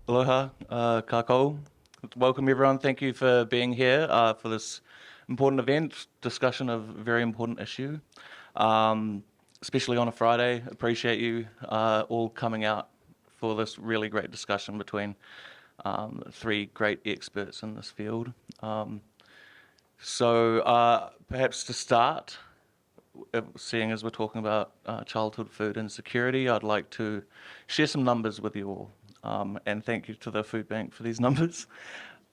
Aloha, kākou. Welcome everyone. Thank you for being here for this important event, discussion of a very important issue, especially on a Friday. Appreciate you all coming out for this really great discussion between three great experts in this field. So perhaps to start, seeing as we're talking about childhood food insecurity, I'd like to share some numbers with you all. And thank you to the Food Bank for these numbers.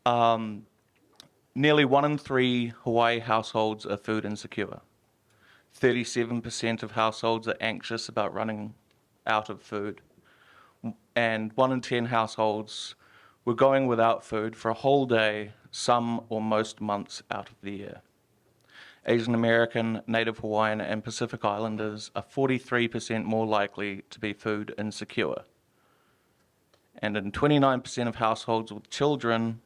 Nearly 1 in 3 Hawaii households are food insecure. 37% of households are anxious about running out of food. And 1 in 10 households were going without food for a whole day, some or most months out of the year. Asian American, Native Hawaiian, and Pacific Islanders are 43% more likely to be food insecure. And in 29% of households with children,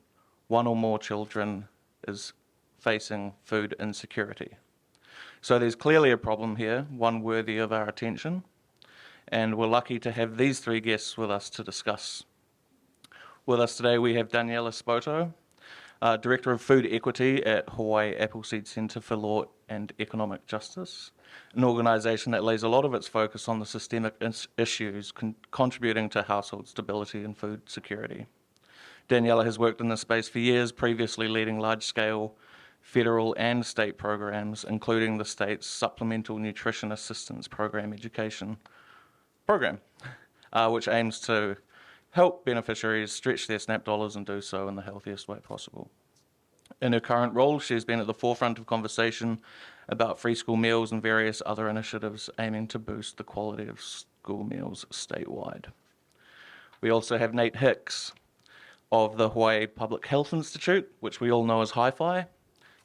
1 or more children is facing food insecurity. So there's clearly a problem here, one worthy of our attention, and we're lucky to have these 3 guests with us to discuss. With us today we have Daniela Spoto, Director of Food Equity at Hawaii Appleseed Centre for Law and Economic Justice, an organisation that lays a lot of its focus on the systemic issues contributing to household stability and food security. Daniela has worked in this space for years, previously leading large-scale federal and state programs, including the state's Supplemental Nutrition Assistance Program Education Program, which aims to help beneficiaries stretch their SNAP dollars and do so in the healthiest way possible. In her current role, she's been at the forefront of conversation about free school meals and various other initiatives aiming to boost the quality of school meals statewide. We also have Nate Hicks of the Hawaii Public Health Institute, which we all know as Hi-Fi.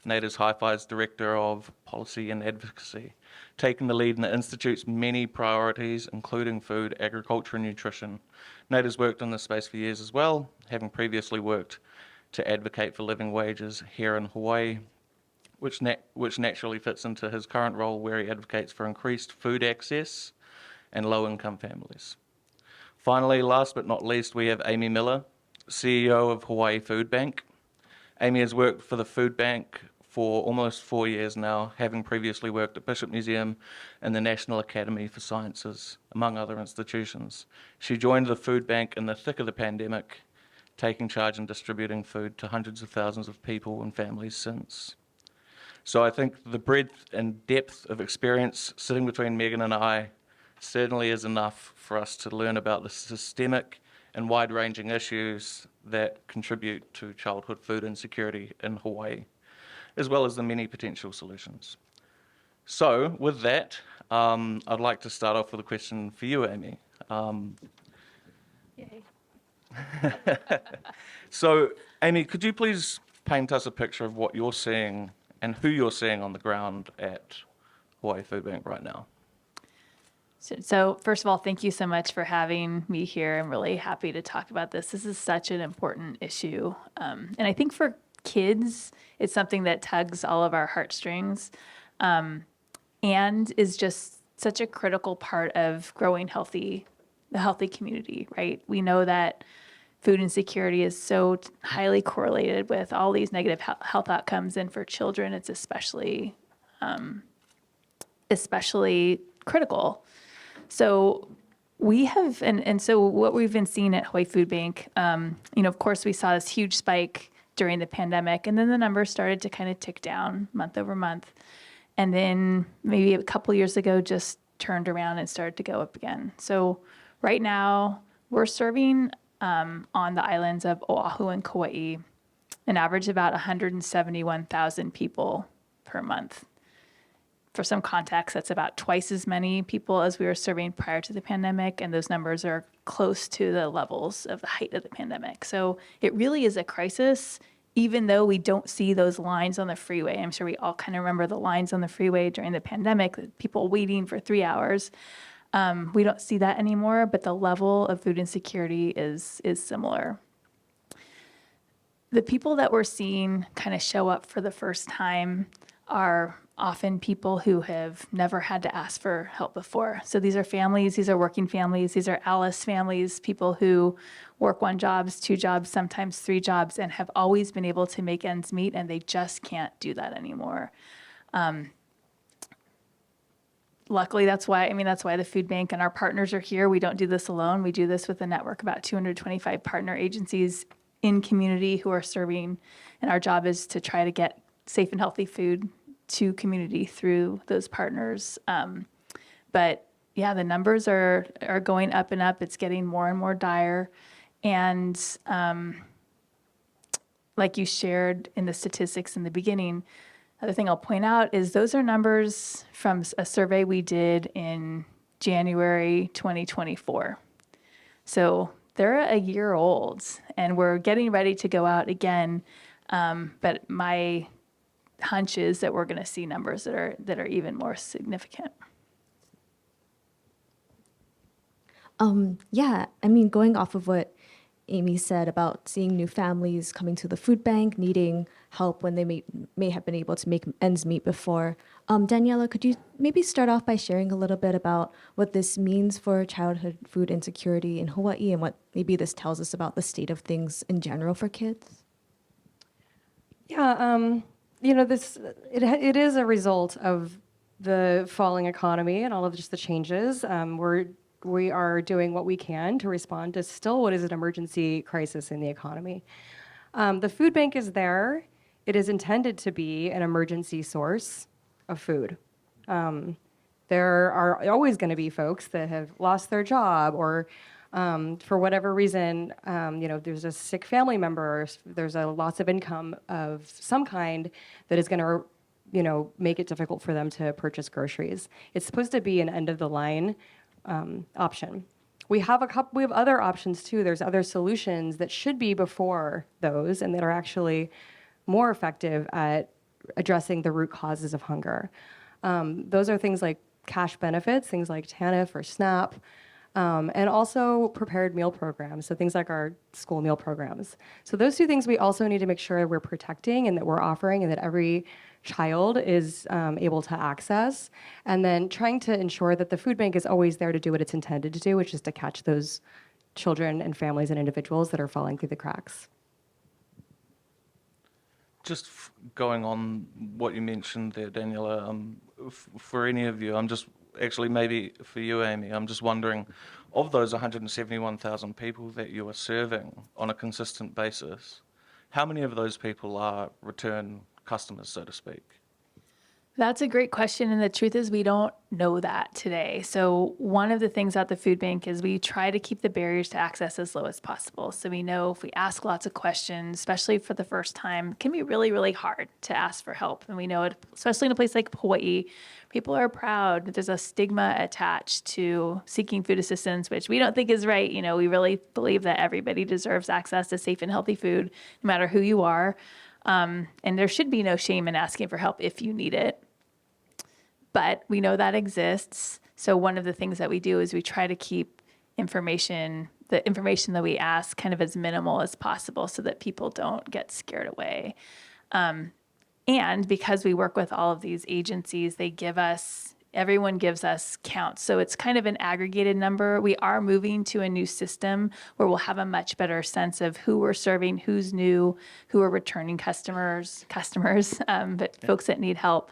Nate is Hi-Fi's Director of Policy and Advocacy, taking the lead in the Institute's many priorities, including food, agriculture, and nutrition. Nate has worked in this space for years as well, having previously worked to advocate for living wages here in Hawaii, which naturally fits into his current role where he advocates for increased food access and low-income families. Finally, last but not least, we have Amy Miller, CEO of Hawaii Food Bank. Amy has worked for the Food Bank for almost 4 years now, having previously worked at Bishop Museum and the National Academy for Sciences, among other institutions. She joined the Food Bank in the thick of the pandemic, taking charge and distributing food to hundreds of thousands of people and families since. So I think the breadth and depth of experience sitting between Megan and I certainly is enough for us to learn about the systemic and wide-ranging issues that contribute to childhood food insecurity in Hawaii, as well as the many potential solutions. So with that, I'd like to start off with a question for you, Amy. Yay. So, Amy, could you please paint us a picture of what you're seeing and who you're seeing on the ground at Hawaii Food Bank right now? So first of all, thank you so much for having me here. I'm really happy to talk about this. This is such an important issue. And I think for kids, it's something that tugs all of our heartstrings and is just such a critical part of growing the healthy community, right? We know that food insecurity is so highly correlated with all these negative health outcomes. And for children, it's especially critical. So we have, and so what we've been seeing at Hawaii Food Bank, of course, we saw this huge spike during the pandemic, and then the numbers started to kind of tick down month over month. And then maybe a couple years ago, just turned around and started to go up again. So right now, we're serving on the islands of Oahu and Kauai, an average about 171,000 people per month. For some context, that's about twice as many people as we were serving prior to the pandemic, and those numbers are close to the levels of the height of the pandemic. So it really is a crisis, even though we don't see those lines on the freeway. I'm sure we all kind of remember the lines on the freeway during the pandemic, people waiting for 3 hours. We don't see that anymore, but the level of food insecurity is similar. The people that we're seeing kind of show up for the first time are often people who have never had to ask for help before. So these are families, these are working families, these are Alice families, people who work 1 job, 2 jobs, sometimes 3 jobs, and have always been able to make ends meet, and they just can't do that anymore. Luckily, that's why the food bank and our partners are here. We don't do this alone. We do this with a network of about 225 partner agencies in community who are serving, and our job is to try to get safe and healthy food to community through those partners. But yeah, the numbers are going up and up. It's getting more and more dire. And like you shared in the statistics in the beginning, other thing I'll point out is those are numbers from a survey we did in January 2024. So they're a year old, and we're getting ready to go out again. But my hunch is that we're going to see numbers that are even more significant. Yeah, I mean, going off of what Amy said about seeing new families coming to the food bank, needing help when they may have been able to make ends meet before. Daniela, could you maybe start off by sharing a little bit about what this means for childhood food insecurity in Hawaii and what maybe this tells us about the state of things in general for kids? Yeah, it is a result of the falling economy and all of just the changes. We are doing what we can to respond to still what is an emergency crisis in the economy. The food bank is there. It is intended to be an emergency source of food. There are always going to be folks that have lost their job or for whatever reason, there's a sick family member, there's a loss of income of some kind that is going to, make it difficult for them to purchase groceries. It's supposed to be an end of the line option. We have other options too. There's other solutions that should be before those and that are actually more effective at addressing the root causes of hunger. Those are things like cash benefits, things like TANF or SNAP, and also prepared meal programs, so things like our school meal programs. So those 2 things we also need to make sure we're protecting and that we're offering and that every child is able to access, and then trying to ensure that the food bank is always there to do what it's intended to do, which is to catch those children and families and individuals that are falling through the cracks. Just going on what you mentioned there, Daniela, for any of you, I'm just actually maybe for you, Amy, I'm just wondering, of those 171,000 people that you are serving on a consistent basis, how many of those people are return customers, so to speak? That's a great question, and the truth is we don't know that today. So one of the things at the food bank is we try to keep the barriers to access as low as possible. So we know if we ask lots of questions, especially for the first time, it can be really, really hard to ask for help. And we know it, especially in a place like Hawaii, people are proud. There's a stigma attached to seeking food assistance, which we don't think is right. We really believe that everybody deserves access to safe and healthy food, no matter who you are. And there should be no shame in asking for help if you need it. But we know that exists. So one of the things that we do is we try to keep the information that we ask kind of as minimal as possible so that people don't get scared away. And because we work with all of these agencies, everyone gives us counts. So it's kind of an aggregated number. We are moving to a new system where we'll have a much better sense of who we're serving, who's new, who are returning customers, but folks that need help.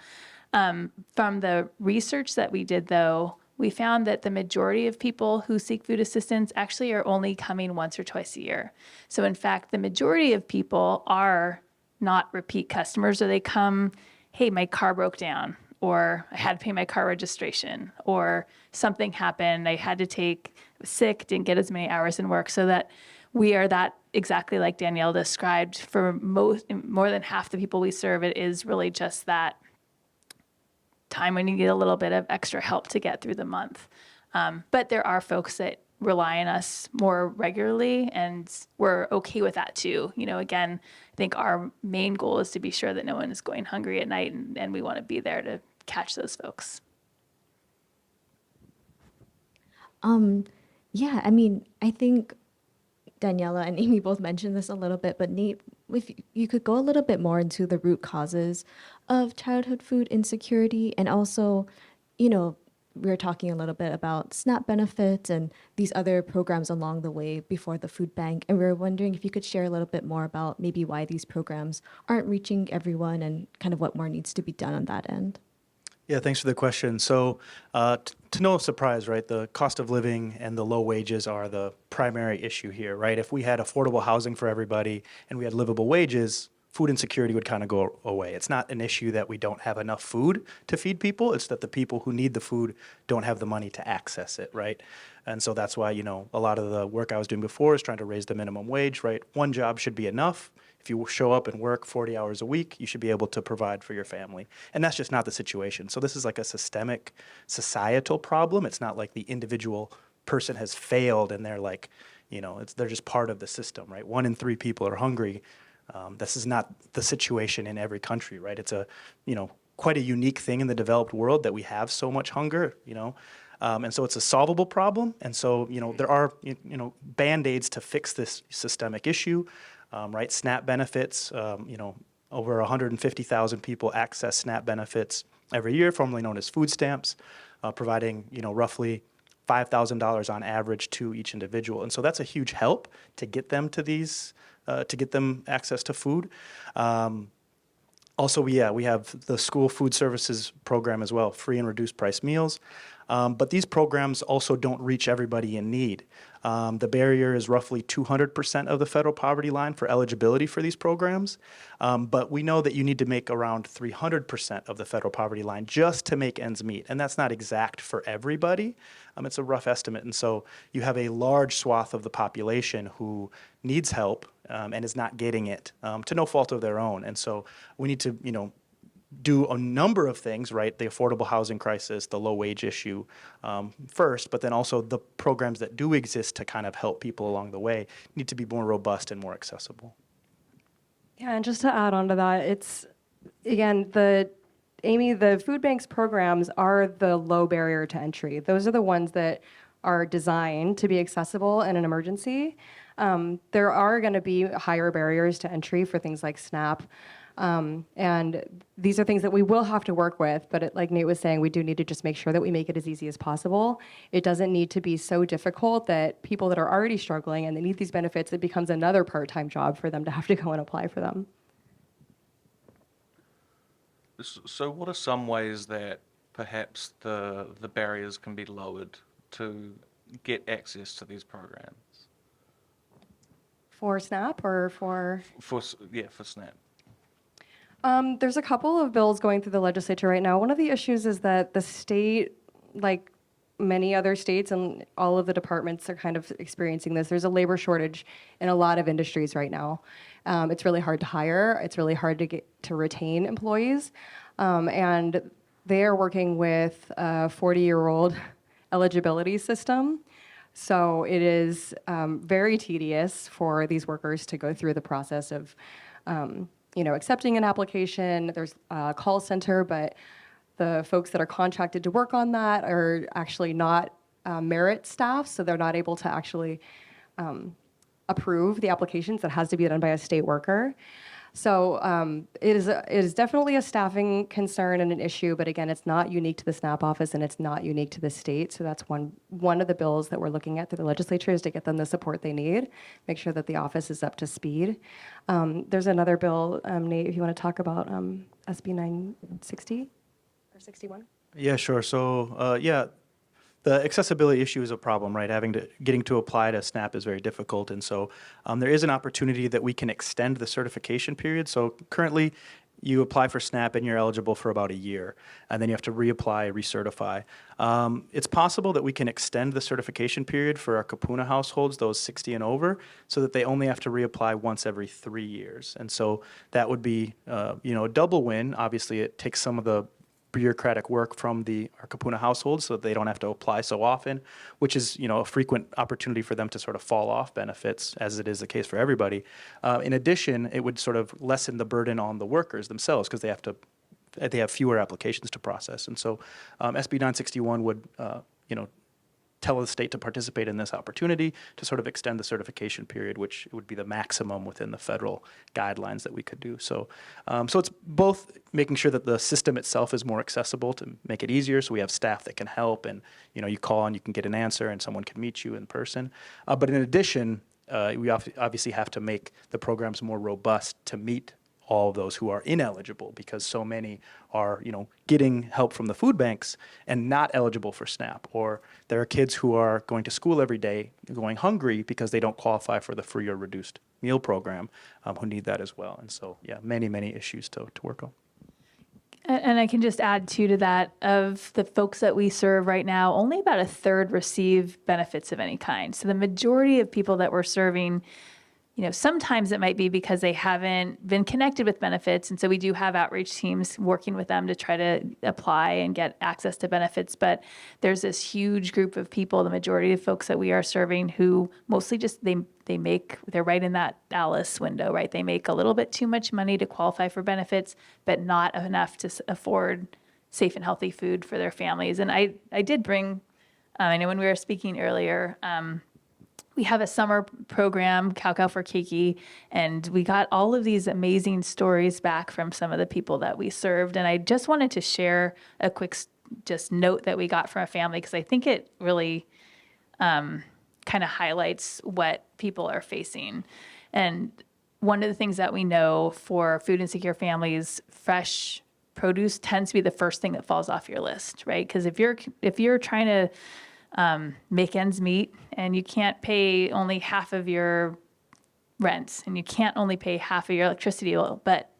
From the research that we did, though, we found that the majority of people who seek food assistance actually are only coming once or twice a year. So in fact, the majority of people are not repeat customers, or they come, hey, my car broke down, or I had to pay my car registration, or something happened, I had to take sick, didn't get as many hours in work. So that we are that exactly like Danielle described. For more than half the people we serve, it is really just that time when you get a little bit of extra help to get through the month. But there are folks that rely on us more regularly, and we're okay with that too. Again, I think our main goal is to be sure that no one is going hungry at night, and we want to be there to catch those folks. Yeah, I mean, I think Daniela and Amy both mentioned this a little bit, but Nate, if you could go a little bit more into the root causes of childhood food insecurity, and also, we were talking a little bit about SNAP benefits and these other programs along the way before the food bank, and we were wondering if you could share a little bit more about maybe why these programs aren't reaching everyone and kind of what more needs to be done on that end. Yeah, thanks for the question. So, to no surprise, right, the cost of living and the low wages are the primary issue here, right? If we had affordable housing for everybody and we had livable wages, food insecurity would kind of go away. It's not an issue that we don't have enough food to feed people. It's that the people who need the food don't have the money to access it, right? And so that's why, a lot of the work I was doing before is trying to raise the minimum wage, right? One job should be enough. If you show up and work 40 hours a week, you should be able to provide for your family. And that's just not the situation. So this is like a systemic, societal problem. It's not like the individual person has failed and they're like, they're just part of the system, right? 1 in 3 people are hungry. This is not the situation in every country, right? It's quite a unique thing in the developed world that we have so much hunger, and so it's a solvable problem. And so, there are, Band-Aids to fix this systemic issue, right? SNAP benefits, over 150,000 people access SNAP benefits every year, formerly known as food stamps, providing, roughly $5,000 on average to each individual. And so that's a huge help to get them to these, to get them access to food. Also, we have the school food services program as well, free and reduced price meals. But these programs also don't reach everybody in need. The barrier is roughly 200% of the federal poverty line for eligibility for these programs. But we know that you need to make around 300% of the federal poverty line just to make ends meet. And that's not exact for everybody. It's a rough estimate. And so you have a large swath of the population who needs help and is not getting it to no fault of their own. And so we need to, do a number of things, right? The affordable housing crisis, the low wage issue first, but then also the programs that do exist to kind of help people along the way need to be more robust and more accessible. Yeah, and just to add on to that, it's, again, the food bank's programs are the low barrier to entry. Those are the ones that are designed to be accessible in an emergency. There are going to be higher barriers to entry for things like SNAP. And these are things that we will have to work with, but like Nate was saying, we do need to just make sure that we make it as easy as possible. It doesn't need to be so difficult that people that are already struggling and they need these benefits, it becomes another part-time job for them to have to go and apply for them. So what are some ways that perhaps the barriers can be lowered to get access to these programs? For SNAP or for? For SNAP. There's a couple of bills going through the legislature right now. One of the issues is that the state, like many other states and all of the departments are kind of experiencing this. There's a labor shortage in a lot of industries right now. It's really hard to hire. It's really hard to retain employees. And they are working with a 40-year-old eligibility system. So it is very tedious for these workers to go through the process of accepting an application. There's a call center, but the folks that are contracted to work on that are actually not merit staff, so they're not able to actually approve the applications. That has to be done by a state worker. So it is definitely a staffing concern and an issue, but again, it's not unique to the SNAP office and it's not unique to the state. So that's one of the bills that we're looking at through the legislature is to get them the support they need, make sure that the office is up to speed. There's another bill, Nate, if you want to talk about SB 960 or 61. Yeah, sure. So the accessibility issue is a problem, right? Getting to apply to SNAP is very difficult, and so there is an opportunity that we can extend the certification period. So currently, you apply for SNAP and you're eligible for about a year, and then you have to reapply, recertify. It's possible that we can extend the certification period for our kapuna households, those 60 and over, so that they only have to reapply once every 3 years. And so that would be, a double win. Obviously, it takes some of the bureaucratic work from our kapuna households so that they don't have to apply so often, which is, a frequent opportunity for them to sort of fall off benefits, as it is the case for everybody. In addition, it would sort of lessen the burden on the workers themselves because they have fewer applications to process. And so SB 961 would, tell the state to participate in this opportunity to sort of extend the certification period, which would be the maximum within the federal guidelines that we could do. So, so it's both making sure that the system itself is more accessible to make it easier, so we have staff that can help, and you call and you can get an answer, and someone can meet you in person. But in addition, we obviously have to make the programs more robust to meet all of those who are ineligible, because so many are, getting help from the food banks and not eligible for SNAP. Or there are kids who are going to school every day going hungry because they don't qualify for the free or reduced meal program, who need that as well. And so, yeah, many, many issues to work on. And I can just add too to that, of the folks that we serve right now, only about a third receive benefits of any kind. So the majority of people that we're serving, sometimes it might be because they haven't been connected with benefits. And so we do have outreach teams working with them to try to apply and get access to benefits. But there's this huge group of people, the majority of folks that we are serving, who mostly just, they're right in that Alice window, right? They make a little bit too much money to qualify for benefits, but not enough to afford safe and healthy food for their families. And I did bring, I know when we were speaking earlier, we have a summer program, Cow for Keiki, and we got all of these amazing stories back from some of the people that we served. And I just wanted to share a quick just note that we got from a family, because I think it really kind of highlights what people are facing. And one of the things that we know for food insecure families, fresh produce tends to be the first thing that falls off your list, right? Because if you're trying to make ends meet, and you can't pay only half of your rent, and you can't only pay half of your electricity bill, but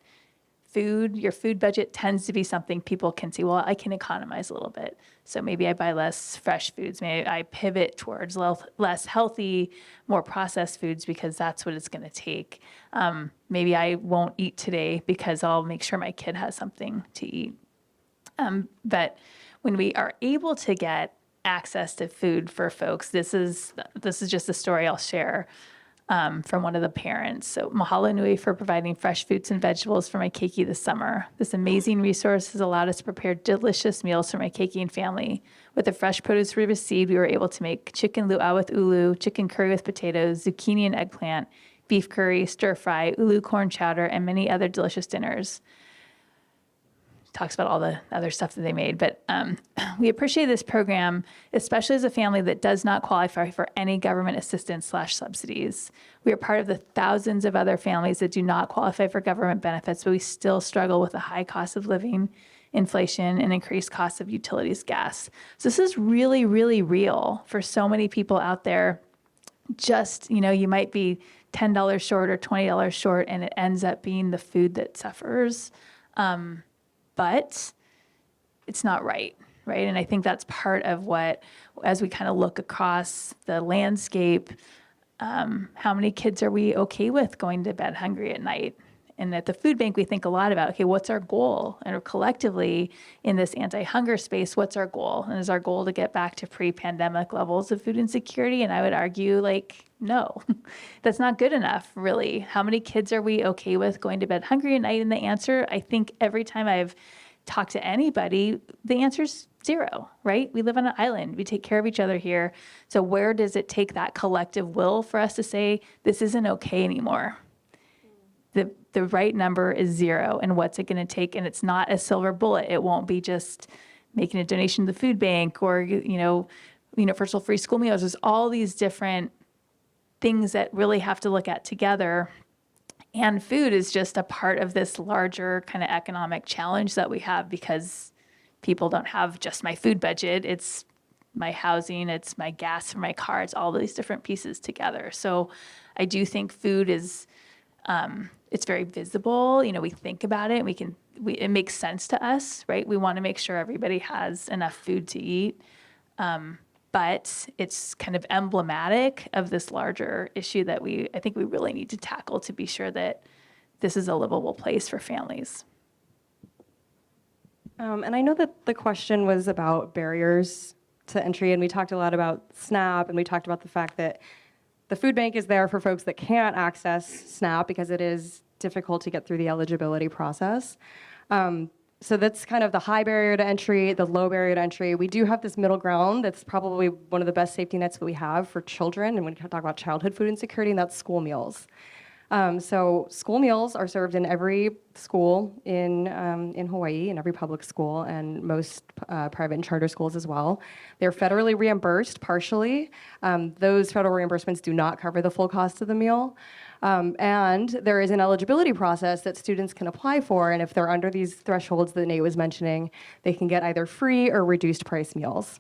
your food budget tends to be something people can see, well, I can economize a little bit. So maybe I buy less fresh foods. Maybe I pivot towards less healthy, more processed foods, because that's what it's going to take. Maybe I won't eat today because I'll make sure my kid has something to eat. But when we are able to get access to food for folks, this is just a story I'll share from one of the parents. So mahalo nui for providing fresh fruits and vegetables for my keiki this summer. This amazing resource has allowed us to prepare delicious meals for my keiki and family. With the fresh produce we received, we were able to make chicken luau with ulu, chicken curry with potatoes, zucchini and eggplant, beef curry, stir fry, ulu corn chowder, and many other delicious dinners. Talks about all the other stuff that they made. But we appreciate this program, especially as a family that does not qualify for any government assistance / subsidies. We are part of the thousands of other families that do not qualify for government benefits, but we still struggle with the high cost of living, inflation, and increased costs of utilities, gas. So this is really, really real for so many people out there. Just, you might be $10 short or $20 short, and it ends up being the food that suffers. But it's not right? And I think that's part of what, as we kind of look across the landscape, how many kids are we okay with going to bed hungry at night? And at the food bank, we think a lot about, okay, what's our goal? And collectively in this anti-hunger space, what's our goal? And is our goal to get back to pre-pandemic levels of food insecurity? And I would argue, no, that's not good enough, really. How many kids are we okay with going to bed hungry at night? And the answer, I think every time I've talked to anybody, the answer's 0, right? We live on an island. We take care of each other here. So where does it take that collective will for us to say, this isn't okay anymore? The right number is 0, and what's it going to take? And it's not a silver bullet. It won't be just making a donation to the food bank or, universal free school meals. There's all these different things that really have to look at together. And food is just a part of this larger kind of economic challenge that we have, because people don't have just my food budget. It's my housing, it's my gas for my car, it's all these different pieces together. So I do think food is, it's very visible. We think about it, and it makes sense to us, right? We want to make sure everybody has enough food to eat. But it's kind of emblematic of this larger issue that I think we really need to tackle to be sure that this is a livable place for families. And I know that the question was about barriers to entry, and we talked a lot about SNAP, and we talked about the fact that the food bank is there for folks that can't access SNAP because it is difficult to get through the eligibility process. So that's kind of the high barrier to entry, the low barrier to entry. We do have this middle ground that's probably one of the best safety nets that we have for children, and when we talk about childhood food insecurity, and that's school meals. So school meals are served in every school in Hawaii, in every public school, and most private and charter schools as well. They're federally reimbursed partially. Those federal reimbursements do not cover the full cost of the meal. And there is an eligibility process that students can apply for, and if they're under these thresholds that Nate was mentioning, they can get either free or reduced price meals.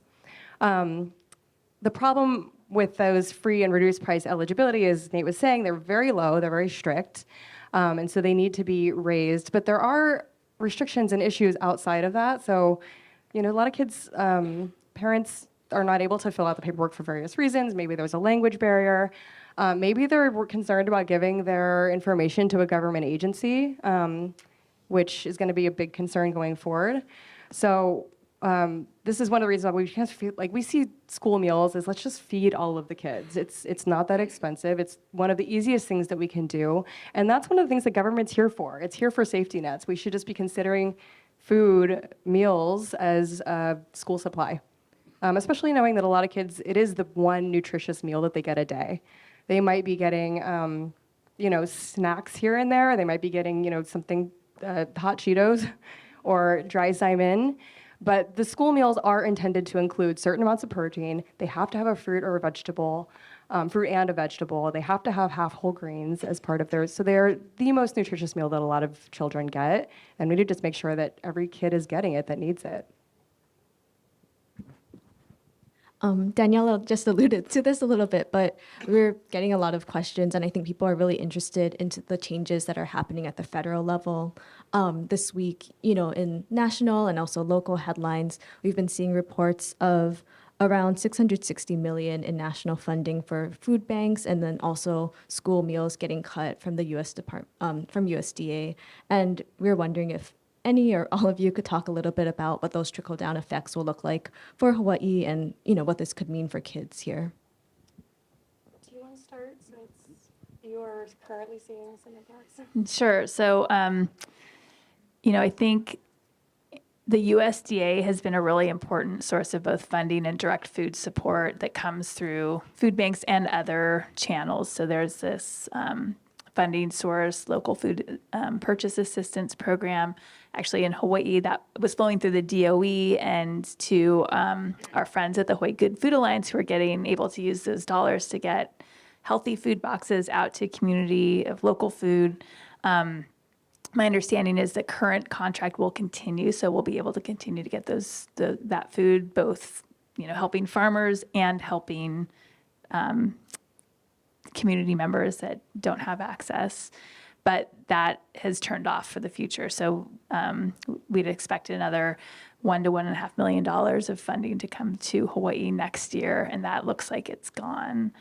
The problem with those free and reduced price eligibility, as Nate was saying, they're very low, they're very strict, and so they need to be raised. But there are restrictions and issues outside of that. So, a lot of kids, parents are not able to fill out the paperwork for various reasons. Maybe there's a language barrier. Maybe they're concerned about giving their information to a government agency, which is going to be a big concern going forward. So this is one of the reasons why we kind of feel like we see school meals as let's just feed all of the kids. It's not that expensive. It's one of the easiest things that we can do. And that's one of the things the government's here for. It's here for safety nets. We should just be considering food, meals as a school supply, especially knowing that a lot of kids, it is the one nutritious meal that they get a day. They might be getting, snacks here and there. They might be getting, something, hot Cheetos or dry Simon. But the school meals are intended to include certain amounts of protein. They have to have a fruit or a vegetable, fruit and a vegetable. They have to have half whole grains as part of theirs. So they're the most nutritious meal that a lot of children get. And we need to just make sure that every kid is getting it that needs it. Daniela just alluded to this a little bit, but we're getting a lot of questions, and I think people are really interested into the changes that are happening at the federal level. This week, in national and also local headlines, we've been seeing reports of around $660 million in national funding for food banks, and then also school meals getting cut from the from USDA. And we're wondering if any or all of you could talk a little bit about what those trickle-down effects will look like for Hawaii and, what this could mean for kids here. Do you want to start since you are currently seeing some impacts? Sure. So, I think the USDA has been a really important source of both funding and direct food support that comes through food banks and other channels. So there's this funding source, local food purchase assistance program, actually in Hawaii that was flowing through the DOE and to our friends at the Hawaii Good Food Alliance who are able to use those dollars to get healthy food boxes out to community of local food. My understanding is the current contract will continue, so we'll be able to continue to get that food, both helping farmers and helping community members that don't have access. But that has turned off for the future. So we'd expect another $1 to $1.5 million of funding to come to Hawaii next year, and that looks like it's gone.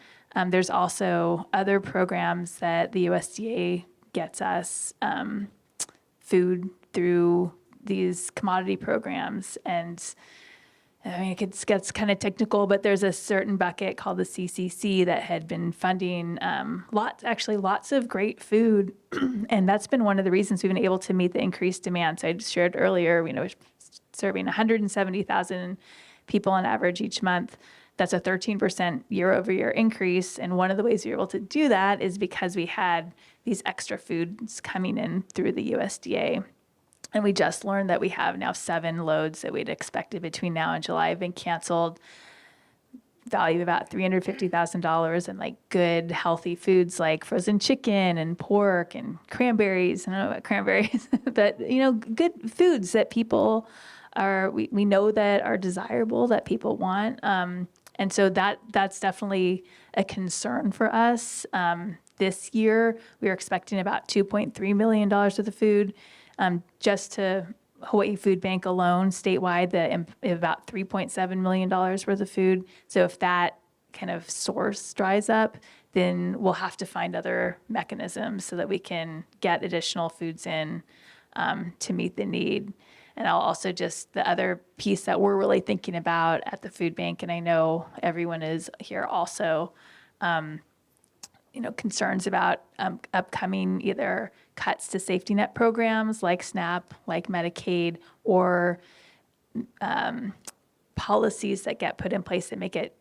There's also other programs that the USDA gets us food through these commodity programs. And I mean, it gets kind of technical, but there's a certain bucket called the CCC that had been funding lots of great food. And that's been one of the reasons we've been able to meet the increased demand. So I shared earlier, we're serving 170,000 people on average each month. That's a 13% year over year increase. And one of the ways we were able to do that is because we had these extra foods coming in through the USDA. And we just learned that we have now 7 loads that we'd expected between now and July have been canceled. Value of about $350,000 and like good healthy foods like frozen chicken and pork and cranberries. I don't know about cranberries, but good foods that people we know that are desirable, that people want. And so that's definitely a concern for us. This year, we are expecting about $2.3 million worth of food. Just to Hawaii Food Bank alone, statewide, about $3.7 million worth of food. So if that kind of source dries up, then we'll have to find other mechanisms so that we can get additional foods in to meet the need. And I'll also the other piece that we're really thinking about at the food bank, and I know everyone is here also, concerns about upcoming either cuts to safety net programs like SNAP, like Medicaid, or policies that get put in place that make it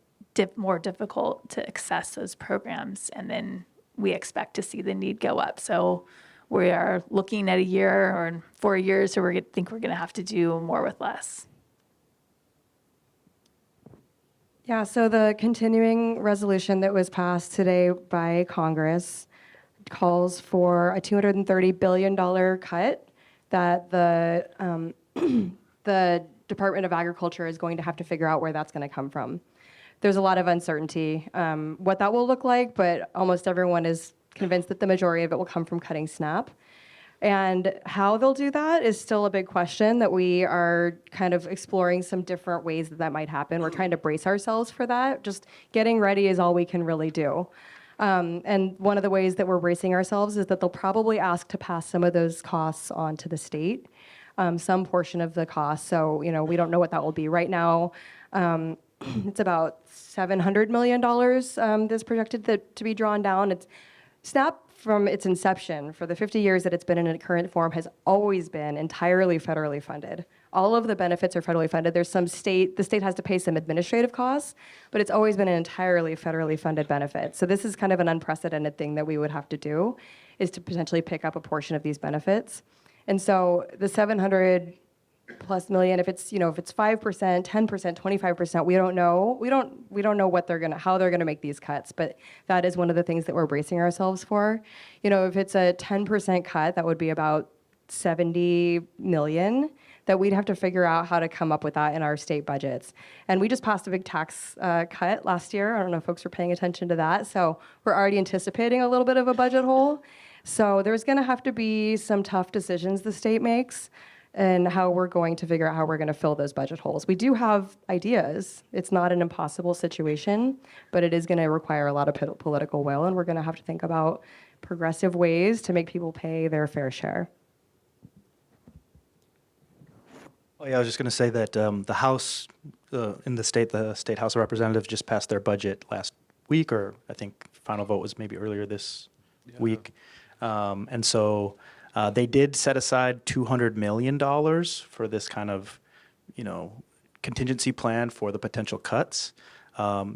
more difficult to access those programs. And then we expect to see the need go up. So we are looking at a year or 4 years where we think we're going to have to do more with less. Yeah, so the continuing resolution that was passed today by Congress calls for a $230 billion cut that the the Department of Agriculture is going to have to figure out where that's going to come from. There's a lot of uncertainty what that will look like, but almost everyone is convinced that the majority of it will come from cutting SNAP. And how they'll do that is still a big question that we are kind of exploring some different ways that might happen. We're trying to brace ourselves for that. Just getting ready is all we can really do. And one of the ways that we're bracing ourselves is that they'll probably ask to pass some of those costs on to the state, some portion of the cost. So, we don't know what that will be. Right now, it's about $700 million that's projected to be drawn down. SNAP, from its inception, for the 50 years that it's been in its current form, has always been entirely federally funded. All of the benefits are federally funded. There's the state has to pay some administrative costs, but it's always been an entirely federally funded benefit. So this is kind of an unprecedented thing that we would have to do, is to potentially pick up a portion of these benefits. And so the 700 plus million, if it's 5%, 10%, 25%, we don't know. We don't know how they're gonna make these cuts, but that is one of the things that we're bracing ourselves for. If it's a 10% cut, that would be about 70 million that we'd have to figure out how to come up with that in our state budgets. And we just passed a big tax cut last year. I don't know if folks are paying attention to that. So we're already anticipating a little bit of a budget hole. So there's gonna have to be some tough decisions the state makes, and how we're going to figure out how we're going to fill those budget holes. We do have ideas. It's not an impossible situation, but it is going to require a lot of political will, and we're going to have to think about progressive ways to make people pay their fair share. Oh yeah, I was just going to say that the House in the State House of Representatives just passed their budget last week, or I think final vote was maybe earlier this week, and so. They did set aside $200 million for this kind of, contingency plan for the potential cuts. As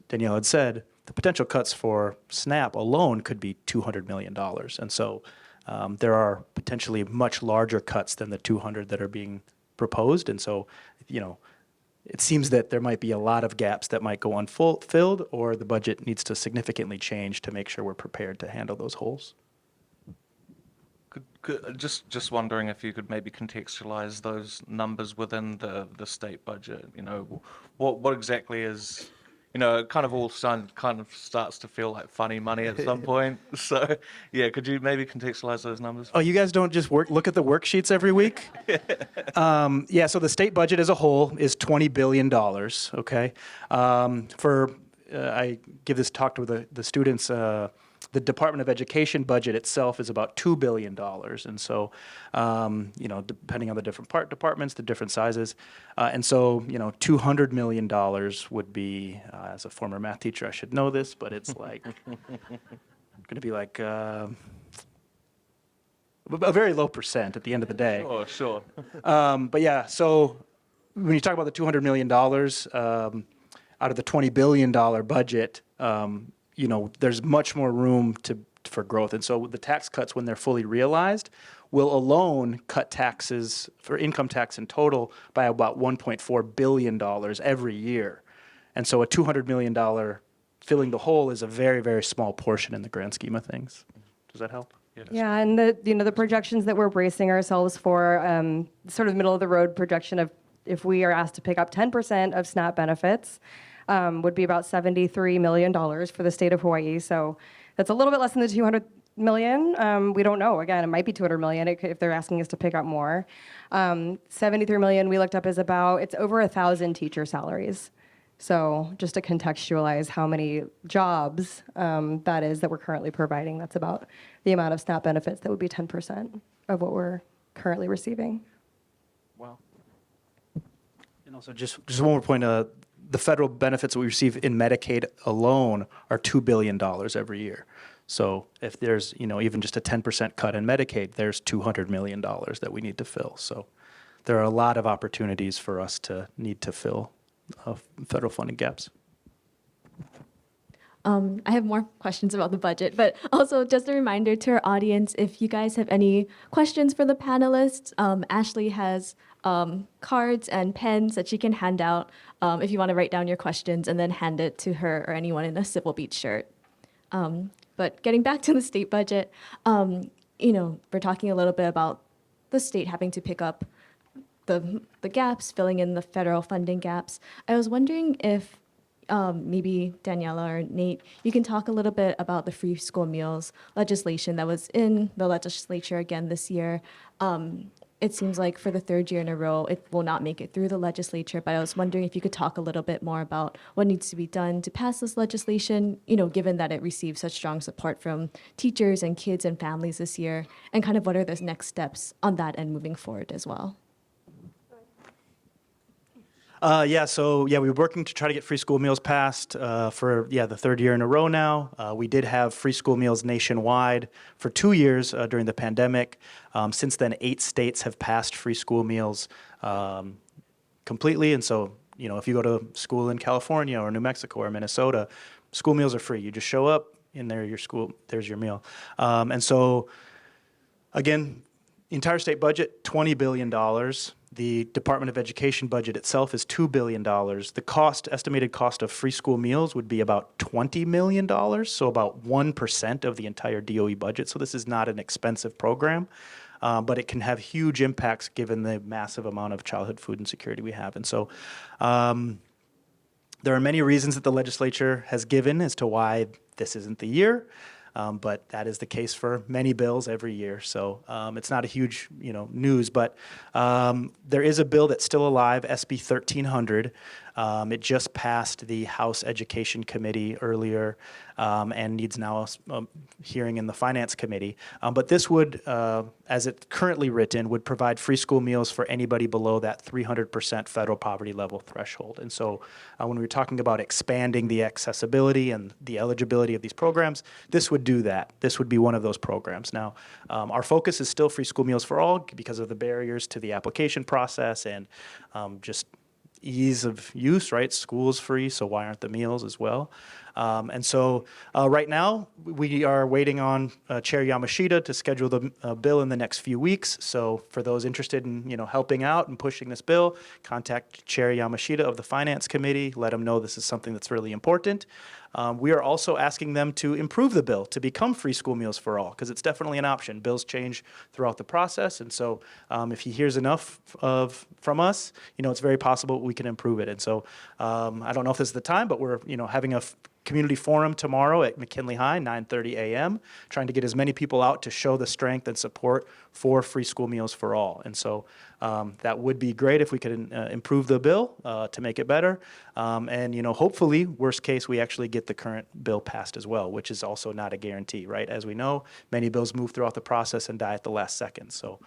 Daniela had said, the potential cuts for SNAP alone could be $200 million. And so there are potentially much larger cuts than the 200 that are being proposed. And so, it seems that there might be a lot of gaps that might go unfilled, or the budget needs to significantly change to make sure we're prepared to handle those holes. Just wondering if you could maybe contextualize those numbers within the state budget. What exactly is, it kind of all starts to feel like funny money at some point. So yeah, could you maybe contextualize those numbers? Oh, you guys don't just look at the worksheets every week? Yeah, so the state budget as a whole is $20 billion, okay? I give this talk to the students, the Department of Education budget itself is about $2 billion. And so, depending on the different departments, the different sizes. And so, $200 million would be, as a former math teacher, I should know this, but it's like, going to be like a very low percent at the end of the day. Oh, sure. But yeah, so when you talk about the $200 million out of the $20 billion budget, there's much more room for growth. And so the tax cuts, when they're fully realized, will alone cut taxes for income tax in total by about $1.4 billion every year. And so a $200 million filling the hole is a very, very small portion in the grand scheme of things. Does that help? Yes. Yeah, and the projections that we're bracing ourselves for, sort of middle of the road projection of if we are asked to pick up 10% of SNAP benefits, would be about $73 million for the state of Hawaii. So that's a little bit less than the 200 million. We don't know. Again, it might be 200 million if they're asking us to pick up more. 73 million we looked up is it's over 1,000 teacher salaries. So just to contextualize how many jobs that is that we're currently providing, that's about the amount of SNAP benefits that would be 10% of what we're currently receiving. Wow. And also just one more point. the federal benefits that we receive in Medicaid alone are $2 billion every year. So if there's, even just a 10% cut in Medicaid, there's $200 million that we need to fill. So there are a lot of opportunities for us to need to fill federal funding gaps. I have more questions about the budget, but also just a reminder to our audience, if you guys have any questions for the panelists, Ashley has cards and pens that she can hand out if you want to write down your questions and then hand it to her or anyone in a Civil Beat shirt. But getting back to the state budget, we're talking a little bit about the state having to pick up the gaps, filling in the federal funding gaps. I was wondering if maybe Daniela or Nate, you can talk a little bit about the free school meals legislation that was in the legislature again this year. It seems like for the third year in a row, it will not make it through the legislature, but I was wondering if you could talk a little bit more about what needs to be done to pass this legislation, given that it received such strong support from teachers and kids and families this year, and kind of what are the next steps on that end moving forward as well. We're working to try to get free school meals passed for the third year in a row now. We did have free school meals nationwide for 2 years during the pandemic. Since then, 8 states have passed free school meals completely. And so, if you go to school in California or New Mexico or Minnesota, school meals are free. You just show up, and there's your meal. And so, again, entire state budget, $20 billion. The Department of Education budget itself is $2 billion. The estimated cost of free school meals would be about $20 million, so about 1% of the entire DOE budget. So this is not an expensive program, but it can have huge impacts given the massive amount of childhood food insecurity we have. And so there are many reasons that the legislature has given as to why this isn't the year. But that is the case for many bills every year. So it's not a huge, news. But there is a bill that's still alive, SB 1300. It just passed the House Education Committee earlier and needs now a hearing in the Finance Committee. But this would, as it's currently written, would provide free school meals for anybody below that 300% federal poverty level threshold. And so when we were talking about expanding the accessibility and the eligibility of these programs, this would do that. This would be one of those programs. Now, our focus is still free school meals for all because of the barriers to the application process and just ease of use, right? School's free, so why aren't the meals as well? And so right now, we are waiting on Chair Yamashita to schedule the bill in the next few weeks. So for those interested in, helping out and pushing this bill, contact Chair Yamashita of the Finance Committee. Let them know this is something that's really important. We are also asking them to improve the bill to become free school meals for all, because it's definitely an option. Bills change throughout the process, and so if he hears enough from us, it's very possible we can improve it. And so I don't know if this is the time, but we're having a community forum tomorrow at McKinley High, 9:30 a.m., trying to get as many people out to show the strength and support for free school meals for all. And so that would be great if we could improve the bill to make it better. And, hopefully, worst case, we actually get the current bill passed as well, which is also not a guarantee, right? As we know, many bills move throughout the process and die at the last second. So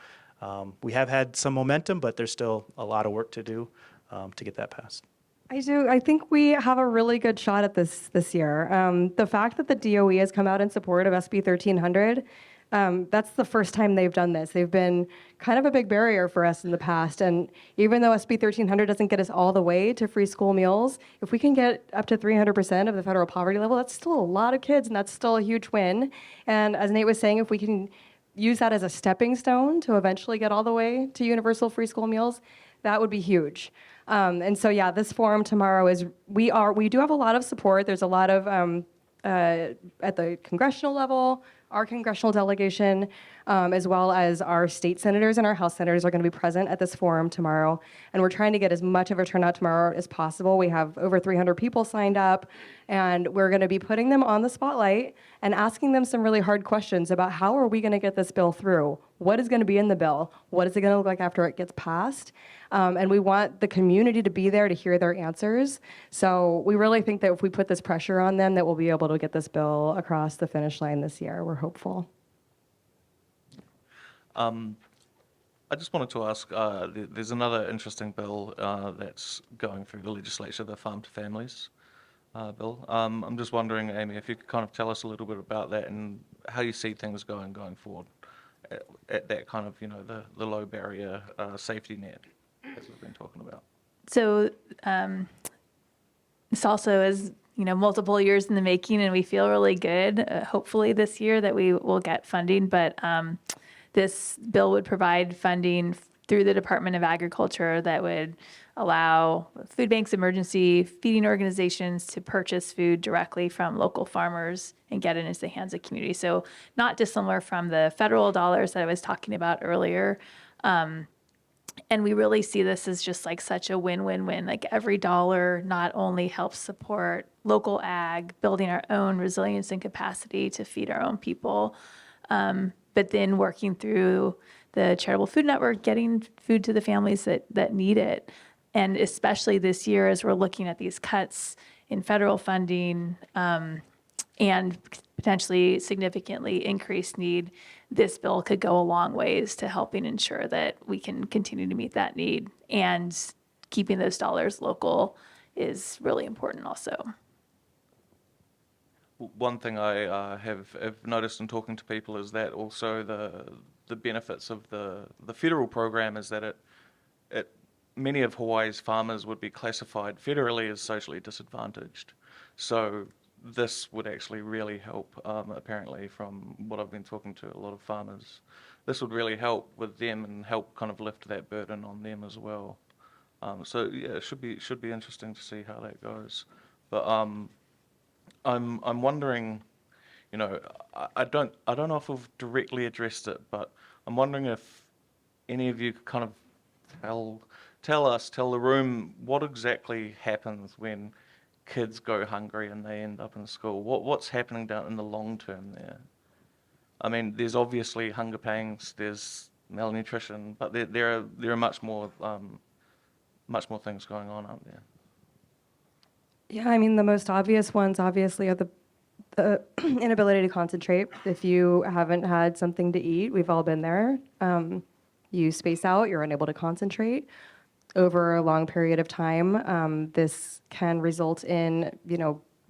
we have had some momentum, but there's still a lot of work to do to get that passed. I do. I think we have a really good shot at this year. The fact that the DOE has come out in support of SB 1300, that's the first time they've done this. They've been kind of a big barrier for us in the past. And even though SB 1300 doesn't get us all the way to free school meals, if we can get up to 300% of the federal poverty level, that's still a lot of kids, and that's still a huge win. And as Nate was saying, if we can use that as a stepping stone to eventually get all the way to universal free school meals, that would be huge. And so, this forum tomorrow is, we do have a lot of support. There's a lot of, at the congressional level, our congressional delegation, as well as our state senators and our House senators are going to be present at this forum tomorrow. And we're trying to get as much of a turnout tomorrow as possible. We have over 300 people signed up, and we're going to be putting them on the spotlight and asking them some really hard questions about how are we going to get this bill through? What is going to be in the bill? What is it going to look like after it gets passed? And we want the community to be there to hear their answers. So we really think that if we put this pressure on them, that we'll be able to get this bill across the finish line this year. We're hopeful. I I just wanted to ask, there's another interesting bill that's going through the legislature, the Farm to Families bill. I'm just wondering, Amy, if you could kind of tell us a little bit about that and how you see things going forward at that kind of, the low barrier safety net, as we've been talking about. So this also is, multiple years in the making, and we feel really good, hopefully this year, that we will get funding. But this bill would provide funding through the Department of Agriculture that would allow food banks, emergency feeding organizations to purchase food directly from local farmers and get it into the hands of communities. So not dissimilar from the federal dollars that I was talking about earlier. And we really see this as just like such a win-win-win. Like every dollar not only helps support local ag, building our own resilience and capacity to feed our own people, but then working through the Charitable Food Network, getting food to the families that need it. And especially this year, as we're looking at these cuts in federal funding and potentially significantly increased need, this bill could go a long ways to helping ensure that we can continue to meet that need. And keeping those dollars local is really important also. One thing I have noticed in talking to people is that also the benefits of the federal program is that it many of Hawaii's farmers would be classified federally as socially disadvantaged. So this would actually really help, apparently, from what I've been talking to a lot of farmers. This would really help with them and help kind of lift that burden on them as well. So yeah, it should be interesting to see how that goes. But I'm wondering, I don't know if we've directly addressed it, but I'm wondering if any of you could kind of tell the room what exactly happens when kids go hungry and they end up in school. What's happening down in the long term there? I mean, there's obviously hunger pangs, there's malnutrition, but there are much more things going on out there. Yeah, I mean, the most obvious ones obviously are the inability to concentrate. If you haven't had something to eat, we've all been there. You space out, you're unable to concentrate over a long period of time. This can result in,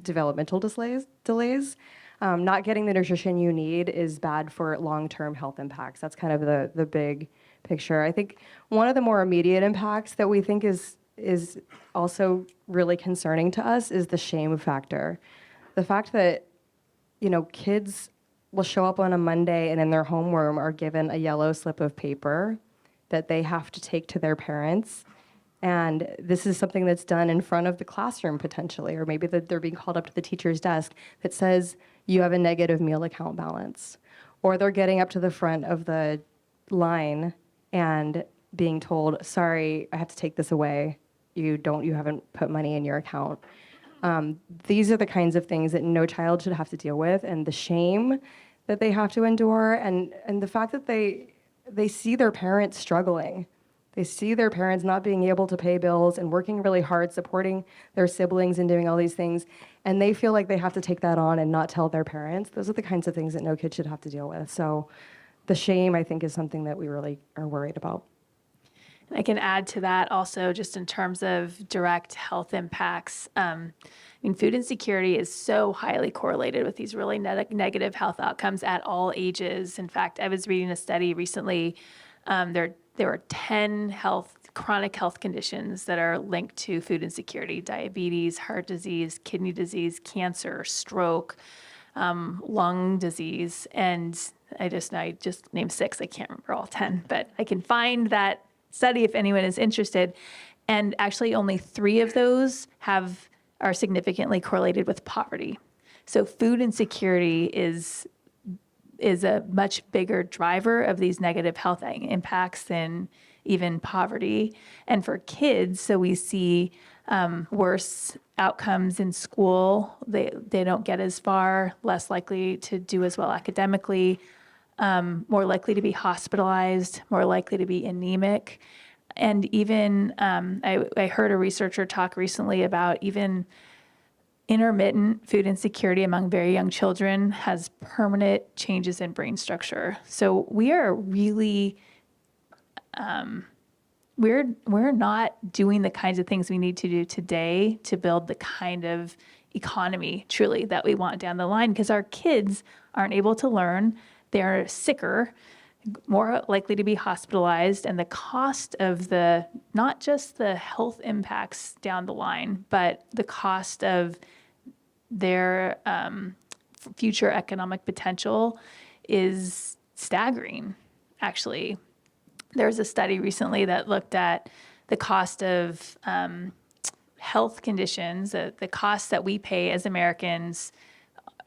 developmental delays. Not getting the nutrition you need is bad for long-term health impacts. That's kind of the big picture. I think one of the more immediate impacts that we think is also really concerning to us is the shame factor. The fact that, kids will show up on a Monday and in their homeroom are given a yellow slip of paper that they have to take to their parents. And this is something that's done in front of the classroom potentially, or maybe that they're being called up to the teacher's desk that says you have a negative meal account balance. Or they're getting up to the front of the line and being told, sorry, I have to take this away. You haven't put money in your account. These are the kinds of things that no child should have to deal with, and the shame that they have to endure, and the fact that they see their parents struggling. They see their parents not being able to pay bills and working really hard, supporting their siblings and doing all these things, and they feel like they have to take that on and not tell their parents. Those are the kinds of things that no kid should have to deal with. So the shame, I think, is something that we really are worried about. I can add to that also just in terms of direct health impacts. Food insecurity is so highly correlated with these really negative health outcomes at all ages. In fact, I was reading a study recently. There were 10 chronic health conditions that are linked to food insecurity: diabetes, heart disease, kidney disease, cancer, stroke, lung disease. And I just named 6. I can't remember all 10, but I can find that study if anyone is interested. And actually only 3 of those are significantly correlated with poverty. So food insecurity is a much bigger driver of these negative health impacts than even poverty. And for kids, so we see worse outcomes in school. They don't get as far, less likely to do as well academically, more likely to be hospitalized, more likely to be anemic. And even I heard a researcher talk recently about even intermittent food insecurity among very young children has permanent changes in brain structure. So we are really we're not doing the kinds of things we need to do today to build the kind of economy truly that we want down the line, because our kids aren't able to learn, they're sicker, more likely to be hospitalized, and the cost of the, not just the health impacts down the line, but the cost of their future economic potential is staggering, actually. There was a study recently that looked at the cost of health conditions, the cost that we pay as Americans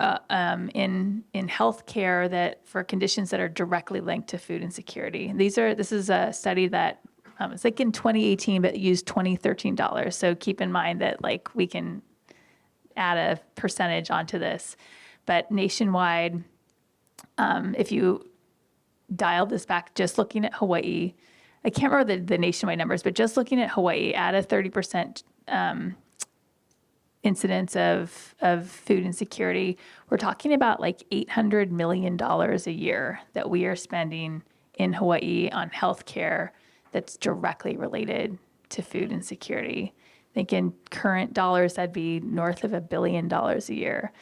in healthcare that for conditions that are directly linked to food insecurity. This is a study that it's like in 2018, but used 2013 dollars. So keep in mind that like we can add a percentage onto this, but nationwide, if you dial this back, just looking at Hawaii, I can't remember the nationwide numbers, but just looking at Hawaii, at a 30% incidence of food insecurity, we're talking about like $800 million a year that we are spending in Hawaii on healthcare that's directly related to food insecurity. I think in current dollars, that'd be north of $1 billion a year.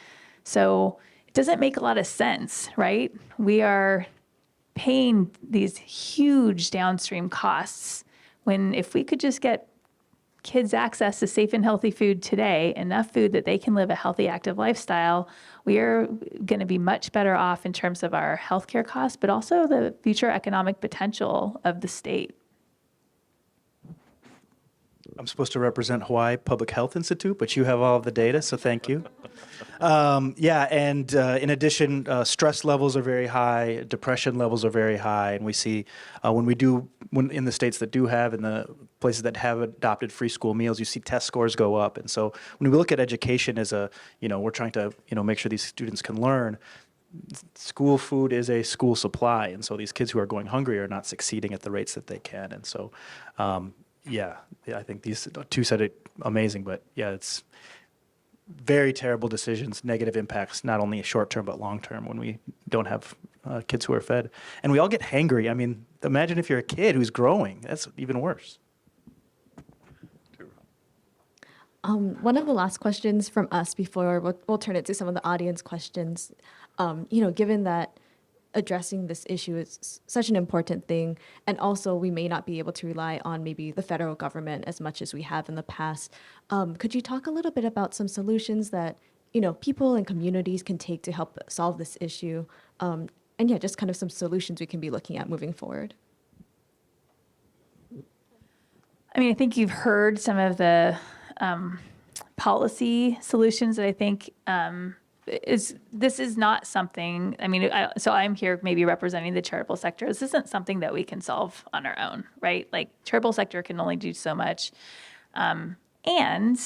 So it doesn't make a lot of sense, right? We are paying these huge downstream costs when if we could just get kids access to safe and healthy food today, enough food that they can live a healthy, active lifestyle, we are going to be much better off in terms of our healthcare costs, but also the future economic potential of the state. I'm supposed to represent Hawaii Public Health Institute, but you have all of the data, so thank you. In addition, stress levels are very high, depression levels are very high, and we see when in the states that do have, in the places that have adopted free school meals, you see test scores go up. And so when we look at education as we're trying to, make sure these students can learn, school food is a school supply, and so these kids who are going hungry are not succeeding at the rates that they can. And so, I think these two said it amazing, but it's very terrible decisions, negative impacts, not only short term but long term when we don't have kids who are fed. And we all get hangry. I mean, imagine if you're a kid who's growing. That's even worse. One of the last questions from us before we'll turn it to some of the audience questions. Given that addressing this issue is such an important thing, and also we may not be able to rely on maybe the federal government as much as we have in the past. Could you talk a little bit about some solutions that people and communities can take to help solve this issue? Just kind of some solutions we can be looking at moving forward. I mean, I think you've heard some of the policy solutions that I think this is not something, so I'm here maybe representing the charitable sector. This isn't something that we can solve on our own, right? Like charitable sector can only do so much. And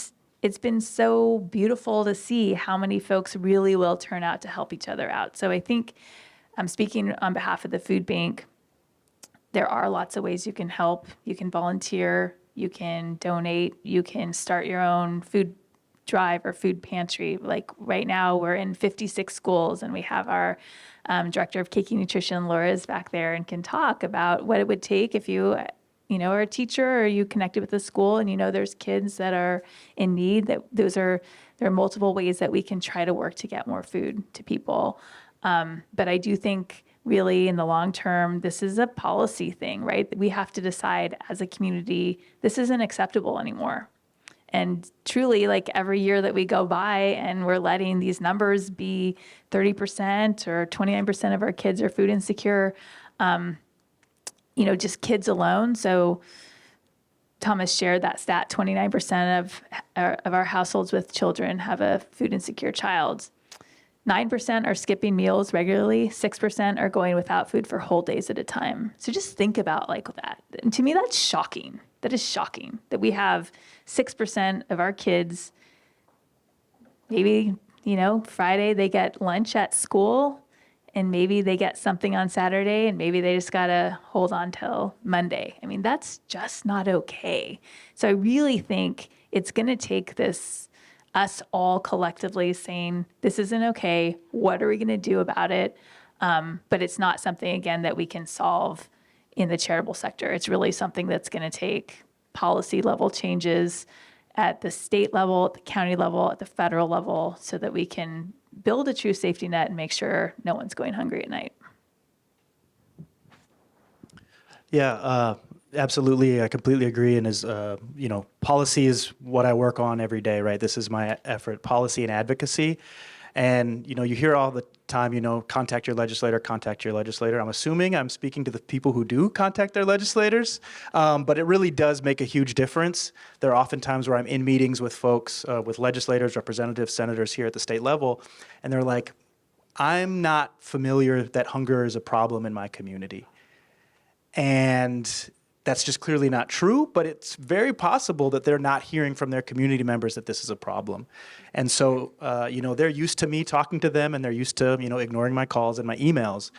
it's been so beautiful to see how many folks really will turn out to help each other out. So I think I'm speaking on behalf of the food bank. There are lots of ways you can help. You can volunteer, you can donate, you can start your own food drive or food pantry. Like right now we're in 56 schools, and we have our director of keiki nutrition, Laura's back there, and can talk about what it would take if you are a teacher or you connected with a school and there's kids that are in need. There are multiple ways that we can try to work to get more food to people. But I do think really in the long term, this is a policy thing, right? We have to decide as a community, this isn't acceptable anymore. And truly, like every year that we go by and we're letting these numbers be 30% or 29% of our kids are food insecure, just kids alone. So Thomas shared that stat, 29% of our households with children have a food insecure child. 9% are skipping meals regularly. 6% are going without food for whole days at a time. So just think about like that. And to me, that's shocking. That is shocking that we have 6% of our kids, maybe, Friday they get lunch at school, and maybe they get something on Saturday, and maybe they just got to hold on till Monday. I mean, that's just not okay. So I really think it's going to take us all collectively saying, this isn't okay. What are we going to do about it? But it's not something, again, that we can solve in the charitable sector. It's really something that's going to take policy level changes at the state level, at the county level, at the federal level, so that we can build a true safety net and make sure no one's going hungry at night. Yeah, absolutely. I completely agree. And policy is what I work on every day, right? This is my effort, policy and advocacy. And, you hear all the time, contact your legislator, contact your legislator. I'm assuming I'm speaking to the people who do contact their legislators, but it really does make a huge difference. There are often times where I'm in meetings with folks, with legislators, representatives, senators here at the state level, and they're like, I'm not familiar that hunger is a problem in my community. And that's just clearly not true, but it's very possible that they're not hearing from their community members that this is a problem. And so, they're used to me talking to them, and they're used to, ignoring my calls and my emails.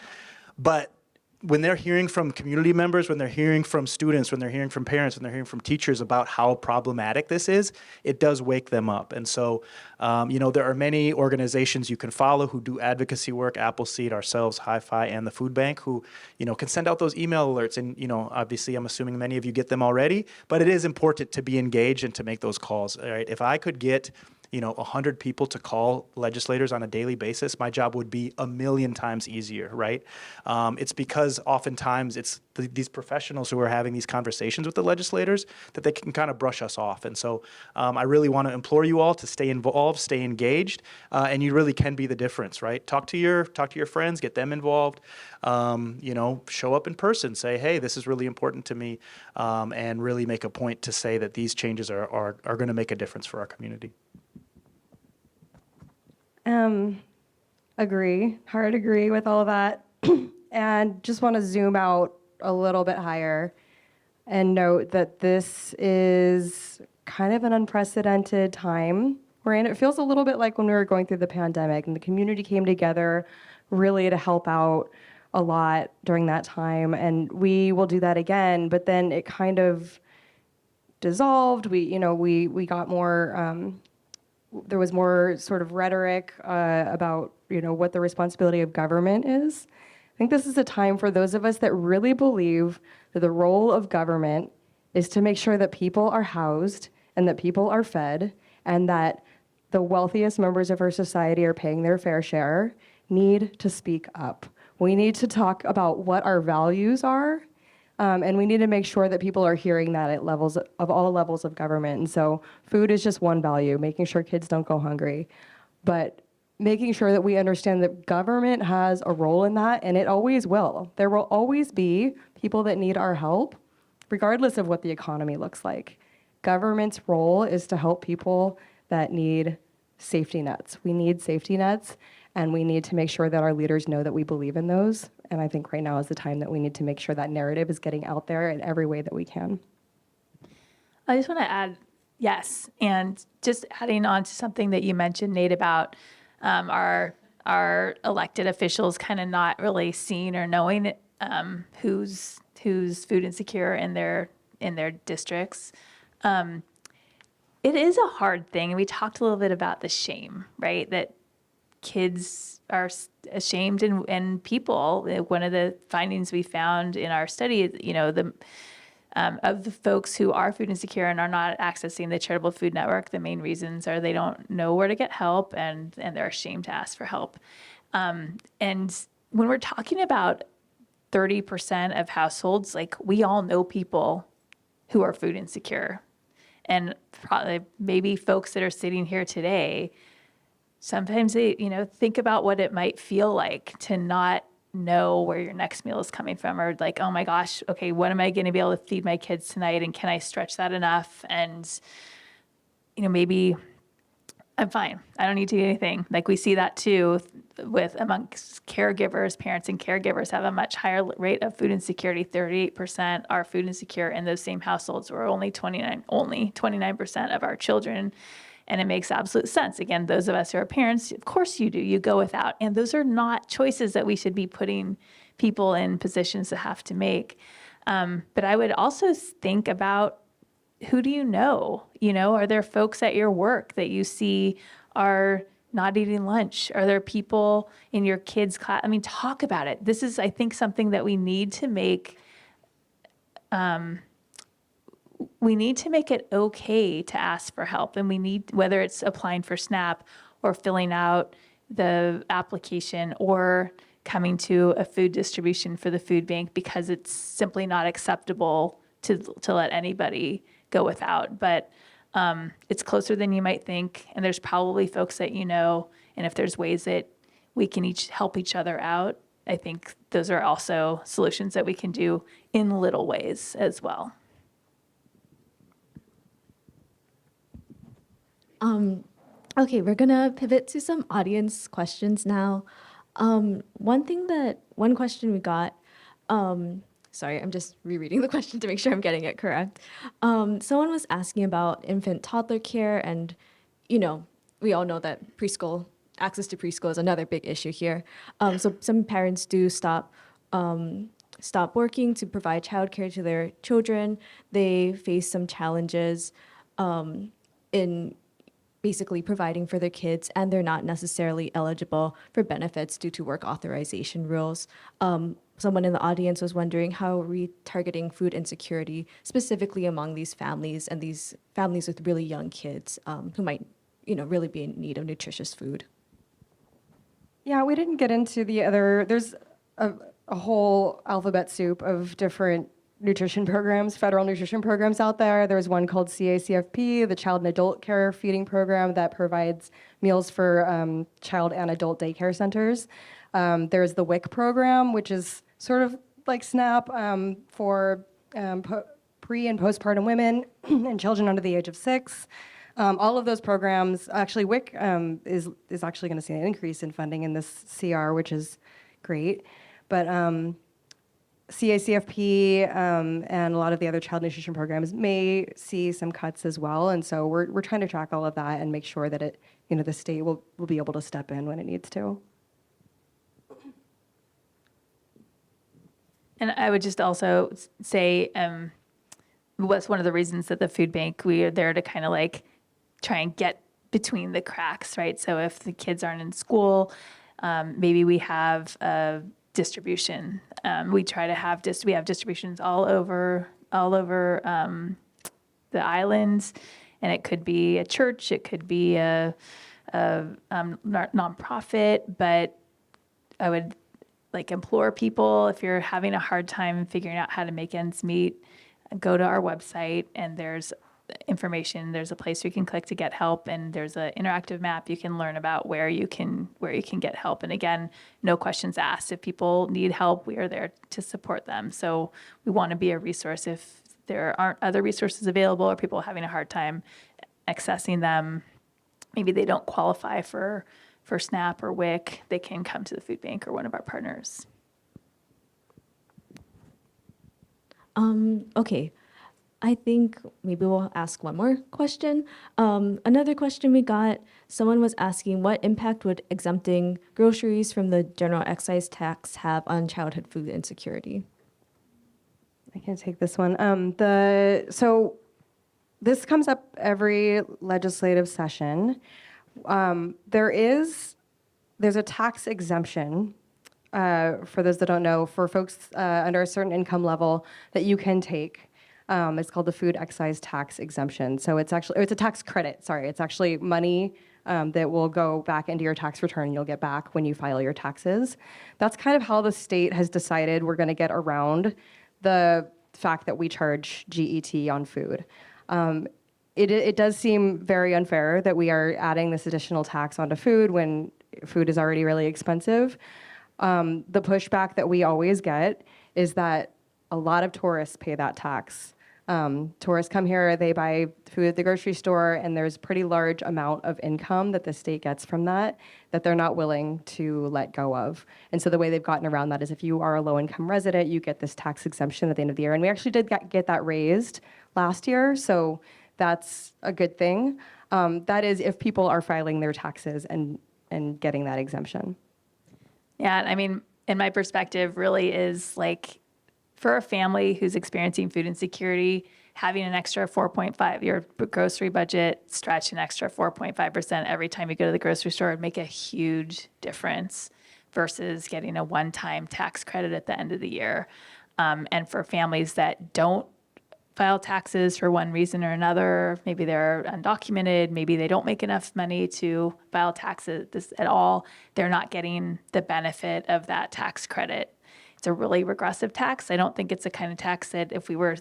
But when they're hearing from community members, when they're hearing from students, when they're hearing from parents, when they're hearing from teachers about how problematic this is, it does wake them up. And so, there are many organizations you can follow who do advocacy work, Appleseed, ourselves, Hi-Fi, and the Food Bank, who, can send out those email alerts. And, obviously, I'm assuming many of you get them already, but it is important to be engaged and to make those calls, right? If I could get 100 people to call legislators on a daily basis, my job would be a million times easier, right? It's because oftentimes it's these professionals who are having these conversations with the legislators that they can kind of brush us off. And so I really want to implore you all to stay involved, stay engaged, and you really can be the difference, right? Talk to your friends, get them involved, show up in person, say, hey, this is really important to me, and really make a point to say that these changes are going to make a difference for our community. Hard agree with all of that. And just want to zoom out a little bit higher and note that this is kind of an unprecedented time we're in. It feels a little bit like when we were going through the pandemic and the community came together really to help out a lot during that time. And we will do that again, but then it kind of dissolved. We got more, there was more sort of rhetoric about what the responsibility of government is. I think this is a time for those of us that really believe that the role of government is to make sure that people are housed and that people are fed and that the wealthiest members of our society are paying their fair share, need to speak up. We need to talk about what our values are, and we need to make sure that people are hearing that at levels of all levels of government. And so food is just one value, making sure kids don't go hungry. But making sure that we understand that government has a role in that, and it always will. There will always be people that need our help, regardless of what the economy looks like. Government's role is to help people that need safety nets. We need safety nets, and we need to make sure that our leaders know that we believe in those. And I think right now is the time that we need to make sure that narrative is getting out there in every way that we can. I just want to add, yes, and just adding on to something that you mentioned, Nate, about our elected officials kind of not really seeing or knowing who's food insecure in their districts. It is a hard thing, and we talked a little bit about the shame, right? That kids are ashamed, and people. One of the findings we found in our study, of the folks who are food insecure and are not accessing the charitable food network, the main reasons are they don't know where to get help, and they're ashamed to ask for help. And when we're talking about 30% of households, like, we all know people who are food insecure. And probably maybe folks that are sitting here today, sometimes they, think about what it might feel like to not know where your next meal is coming from, or like, oh my gosh, okay, what am I going to be able to feed my kids tonight, and can I stretch that enough? And maybe I'm fine, I don't need to do anything. Like, we see that too with amongst caregivers. Parents and caregivers have a much higher rate of food insecurity. 38% are food insecure in those same households, or only 29% of our children. And it makes absolute sense. Again, those of us who are parents, of course you do. You go without. And those are not choices that we should be putting people in positions to have to make. But I would also think about, who do you know? Are there folks at your work that you see are not eating lunch? Are there people in your kids' class? I mean, talk about it. This is, I think, something that we need to make we need to make it okay to ask for help. And we need, whether it's applying for SNAP or filling out the application or coming to a food distribution for the food bank, because it's simply not acceptable to let anybody go without. But it's closer than you might think. And there's probably folks that you know, and if there's ways that we can each help each other out, I think those are also solutions that we can do in little ways as well. Okay, we're gonna pivot to some audience questions now. One question we got, sorry, I'm just rereading the question to make sure I'm getting it correct. Someone was asking about infant toddler care, and, you know, we all know that access to preschool is another big issue here. So some parents do stop working to provide childcare to their children. They face some challenges in basically providing for their kids, and they're not necessarily eligible for benefits due to work authorization rules. Someone in the audience was wondering how are we targeting food insecurity specifically among these families and these families with really young kids who might, really be in need of nutritious food. Yeah, we didn't get into the other, there's a whole alphabet soup of different nutrition programs, federal nutrition programs out there. There's one called CACFP, the Child and Adult Care Feeding Program, that provides meals for child and adult daycare centers. There's the WIC program, which is sort of like SNAP for pre and postpartum women and children under the age of 6. All of those programs, actually WIC is actually going to see an increase in funding in this CR, which is great. But CACFP and a lot of the other child nutrition programs may see some cuts as well, and so we're trying to track all of that and make sure that the state will be able to step in when it needs to. And I would just also say, what's one of the reasons that the food bank, we are there to kind of like try and get between the cracks, right? So if the kids aren't in school, maybe we have a distribution. We try to have we have distributions all over the islands, and it could be a church, it could be a nonprofit. But I would implore people, if you're having a hard time figuring out how to make ends meet, go to our website, and there's information. There's a place you can click to get help, and there's an interactive map you can learn about where you can get help. And again, no questions asked. If people need help, we are there to support them. So we want to be a resource. If there aren't other resources available, or people are having a hard time accessing them, maybe they don't qualify for SNAP or WIC, they can come to the food bank or one of our partners. Okay. I think maybe we'll ask one more question. Another question we got, someone was asking, what impact would exempting groceries from the general excise tax have on childhood food insecurity? I can take this one. So this comes up every legislative session. There's a tax exemption, for those that don't know, for folks under a certain income level that you can take. It's called the food excise tax exemption. So it's a tax credit. Sorry, it's actually money that will go back into your tax return. You'll get back when you file your taxes. That's kind of how the state has decided we're going to get around the fact that we charge GET on food. It does seem very unfair that we are adding this additional tax onto food when food is already really expensive. The pushback that we always get is that a lot of tourists pay that tax. Tourists come here, they buy food at the grocery store, and there's a pretty large amount of income that the state gets from that they're not willing to let go of. And so the way they've gotten around that is if you are a low-income resident, you get this tax exemption at the end of the year. And we actually did get that raised last year, so that's a good thing. That is if people are filing their taxes and getting that exemption. Yeah, I mean, in my perspective, really is for a family who's experiencing food insecurity, having an extra 4.5, your grocery budget stretch an extra 4.5% every time you go to the grocery store would make a huge difference versus getting a one-time tax credit at the end of the year. And for families that don't file taxes for one reason or another, maybe they're undocumented, maybe they don't make enough money to file taxes at all, they're not getting the benefit of that tax credit. It's a really regressive tax. I don't think it's the kind of tax that if we were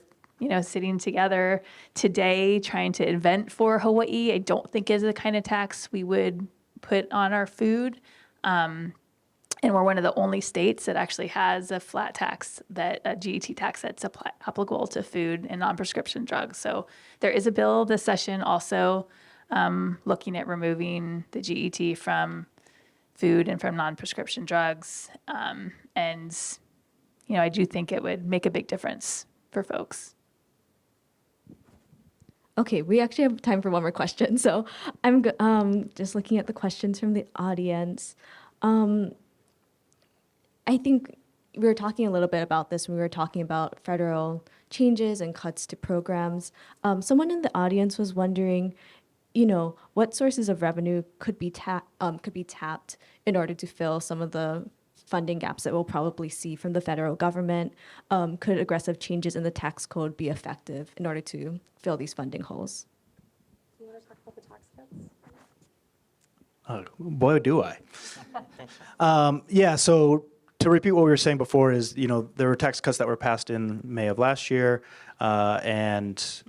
sitting together today trying to invent for Hawaii, I don't think is the kind of tax we would put on our food. And we're one of the only states that actually has a flat tax, a GET tax that's applicable to food and non-prescription drugs. So there is a bill this session also looking at removing the GET from food and from non-prescription drugs. And I do think it would make a big difference for folks. Okay, we actually have time for one more question. So I'm just looking at the questions from the audience. I think we were talking a little bit about this when we were talking about federal changes and cuts to programs. Someone in the audience was wondering, what sources of revenue could be tapped in order to fill some of the funding gaps that we'll probably see from the federal government. Could aggressive changes in the tax code be effective in order to fill these funding holes? Do you want to talk about the tax cuts? Boy, do I. Yeah, so to repeat what we were saying before is, there were tax cuts that were passed in May of last year, and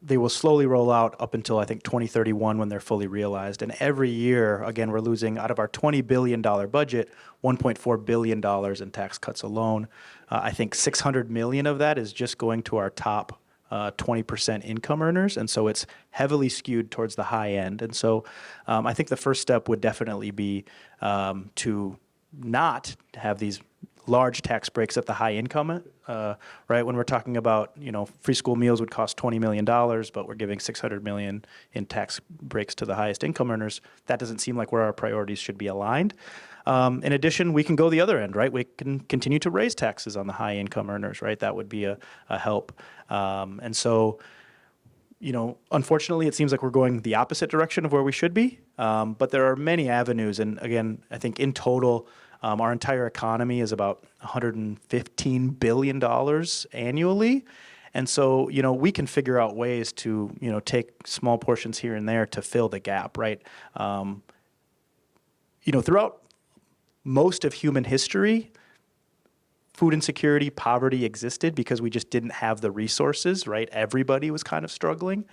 they will slowly roll out up until, I think, 2031 when they're fully realized. And every year, again, we're losing out of our $20 billion budget, $1.4 billion in tax cuts alone. I think $600 million of that is just going to our top 20% income earners. And so it's heavily skewed towards the high end. And so I think the first step would definitely be to not have these large tax breaks at the high income, right? When we're talking about, free school meals would cost $20 million, but we're giving $600 million in tax breaks to the highest income earners. That doesn't seem like where our priorities should be aligned. In addition, we can go the other end, right? We can continue to raise taxes on the high income earners, right? That would be a help. And so, unfortunately, it seems like we're going the opposite direction of where we should be. But there are many avenues. And again, I think in total, our entire economy is about $115 billion annually. And so, we can figure out ways to, take small portions here and there to fill the gap, right? Throughout most of human history, food insecurity, poverty existed because we just didn't have the resources, right? Everybody was kind of struggling.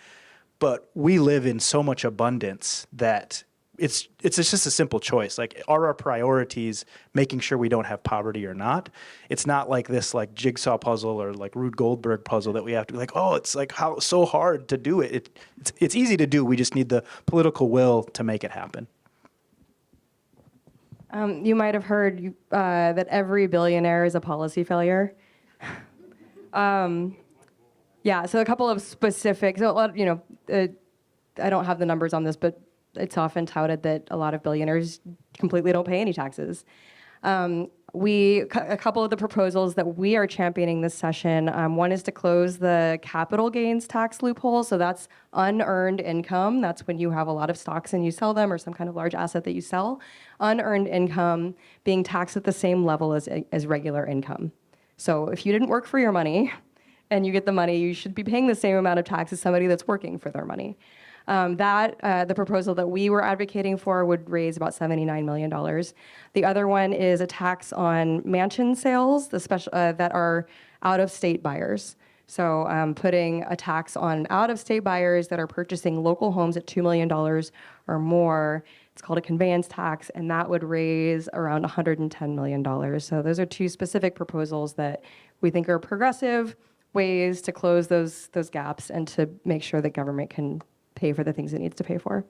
But we live in so much abundance that it's just a simple choice. Like, are our priorities making sure we don't have poverty or not? It's not like this like jigsaw puzzle or like Rube Goldberg puzzle that we have to be like, oh, it's like how so hard to do it. It's easy to do. We just need the political will to make it happen. You might have heard that every billionaire is a policy failure. Yeah, so a couple of specifics. So I don't have the numbers on this, but it's often touted that a lot of billionaires completely don't pay any taxes. A couple of the proposals that we are championing this session, one is to close the capital gains tax loophole. So that's unearned income. That's when you have a lot of stocks and you sell them, or some kind of large asset that you sell. Unearned income being taxed at the same level as regular income. So if you didn't work for your money and you get the money, you should be paying the same amount of tax as somebody that's working for their money. The proposal that we were advocating for would raise about $79 million. The other one is a tax on mansion sales, that are out-of-state buyers. So putting a tax on out-of-state buyers that are purchasing local homes at $2 million or more. It's called a conveyance tax, and that would raise around $110 million. So those are two specific proposals that we think are progressive ways to close those gaps and to make sure that government can pay for the things it needs to pay for.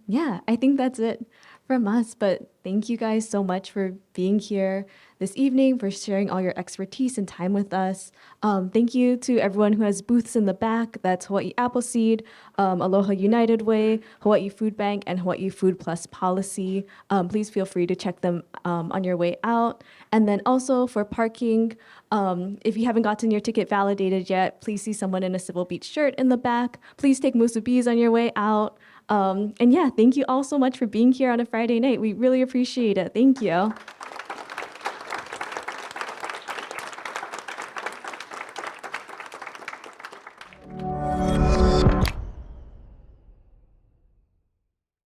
Yeah, I think that's it from us, but thank you guys so much for being here this evening, for sharing all your expertise and time with us. Thank you to everyone who has booths in the back. That's Hawaiʻi Appleseed, Aloha United Way, Hawaii Food Bank, and Hawaii Food Plus Policy. Please feel free to check them on your way out. And then also for parking, if you haven't gotten your ticket validated yet, please see someone in a Civil Beach shirt in the back. Please take musubis on your way out. And yeah, thank you all so much for being here on a Friday night. We really appreciate it. Thank you.